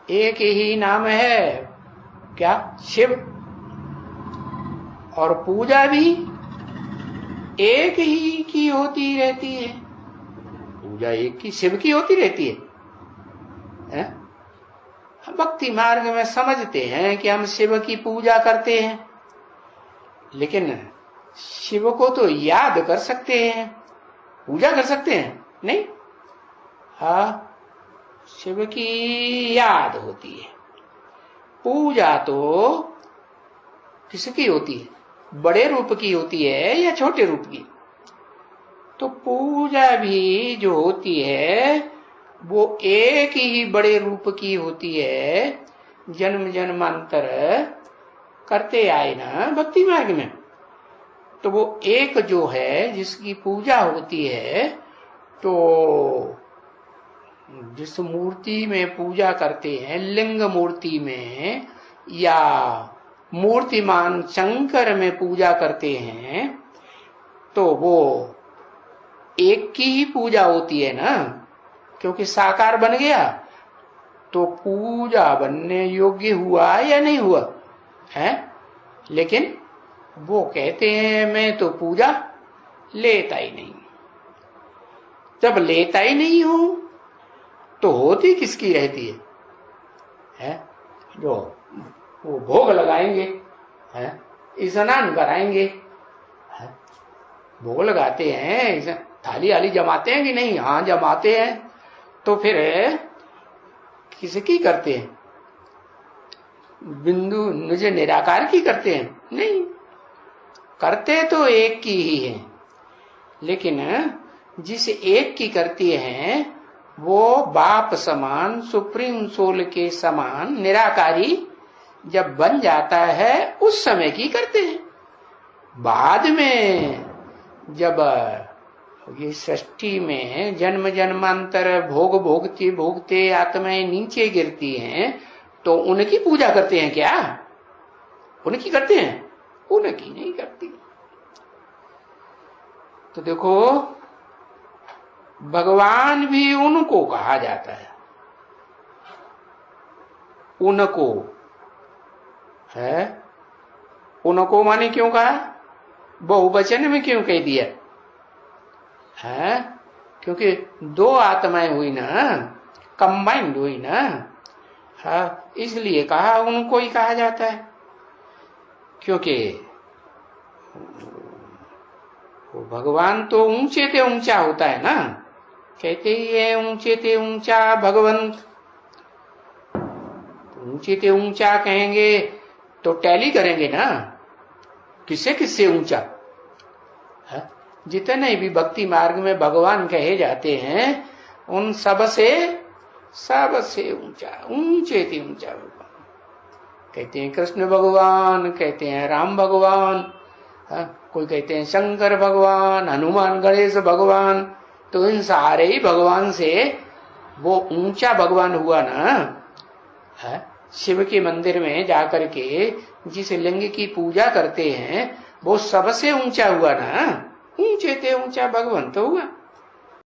एक ही नाम है, क्या? शिव। और पूजा भी एक ही की होती रहती है, पूजा एक की शिव की होती रहती है? भक्ति मार्ग में समझते हैं कि हम शिव की पूजा करते हैं, लेकिन शिव को तो याद कर सकते हैं, पूजा कर सकते हैं नहीं। हाँ, शिव की याद होती है, पूजा तो किसकी होती है? बड़े रूप की होती है या छोटे रूप की? तो पूजा भी जो होती है वो एक ही बड़े रूप की होती है, जन्म जन्मांतर करते आए ना भक्ति मार्ग में। तो वो एक जो है जिसकी पूजा होती है, तो जिस मूर्ति में पूजा करते हैं, लिंग मूर्ति में या मूर्तिमान शंकर में पूजा करते हैं, तो वो एक की ही पूजा होती है ना, क्योंकि साकार बन गया तो पूजा बनने योग्य हुआ या नहीं हुआ है। लेकिन वो कहते हैं मैं तो पूजा लेता ही नहीं। जब लेता ही नहीं हूं तो होती किसकी रहती है? जो वो भोग लगाएंगे, स्नान कराएंगे, भोग लगाते हैं, थाली आली जमाते हैं कि नहीं? हाँ जमाते हैं। तो फिर किसकी करते हैं? बिंदु निज निराकार की करते हैं? नहीं, करते तो एक की ही है, लेकिन जिस एक की करती है वो बाप समान, सुप्रीम सोल के समान निराकारी जब बन जाता है उस समय की करते हैं। बाद में जब ये सृष्टि में जन्म जन्मांतर भोग भोगते भोगते आत्माएं नीचे गिरती हैं, तो उनकी पूजा करते हैं क्या? उनकी करते हैं? उनकी नहीं करती। तो देखो, भगवान भी उनको कहा जाता है, उनको है। उनको माने क्यों कहा? बहुवचन में क्यों कह दिया है? क्योंकि दो आत्माएं हुई ना, कंबाइंड हुई ना, हाँ, इसलिए कहा उनको ही कहा जाता है। क्योंकि वो भगवान तो ऊंचे ते ऊंचा होता है ना, कहते ही है ऊंचे ते ऊंचा भगवंत। ऊंचे ते ऊंचा कहेंगे तो टैली करेंगे ना, किससे किससे ऊंचा है? जितने भी भक्ति मार्ग में भगवान कहे जाते हैं उन सबसे ऊंचा, ऊंचे ते ऊंचा भगवान। कहते हैं कृष्ण भगवान, कहते हैं राम भगवान, कोई कहते हैं शंकर भगवान, हनुमान गणेश भगवान। तो इन सारे ही भगवान से वो ऊंचा भगवान हुआ ना। शिव के मंदिर में जाकर के जिस लिंग की पूजा करते हैं वो सबसे ऊंचा हुआ ना, ऊंचे ते ऊंचा भगवान तो हुआ।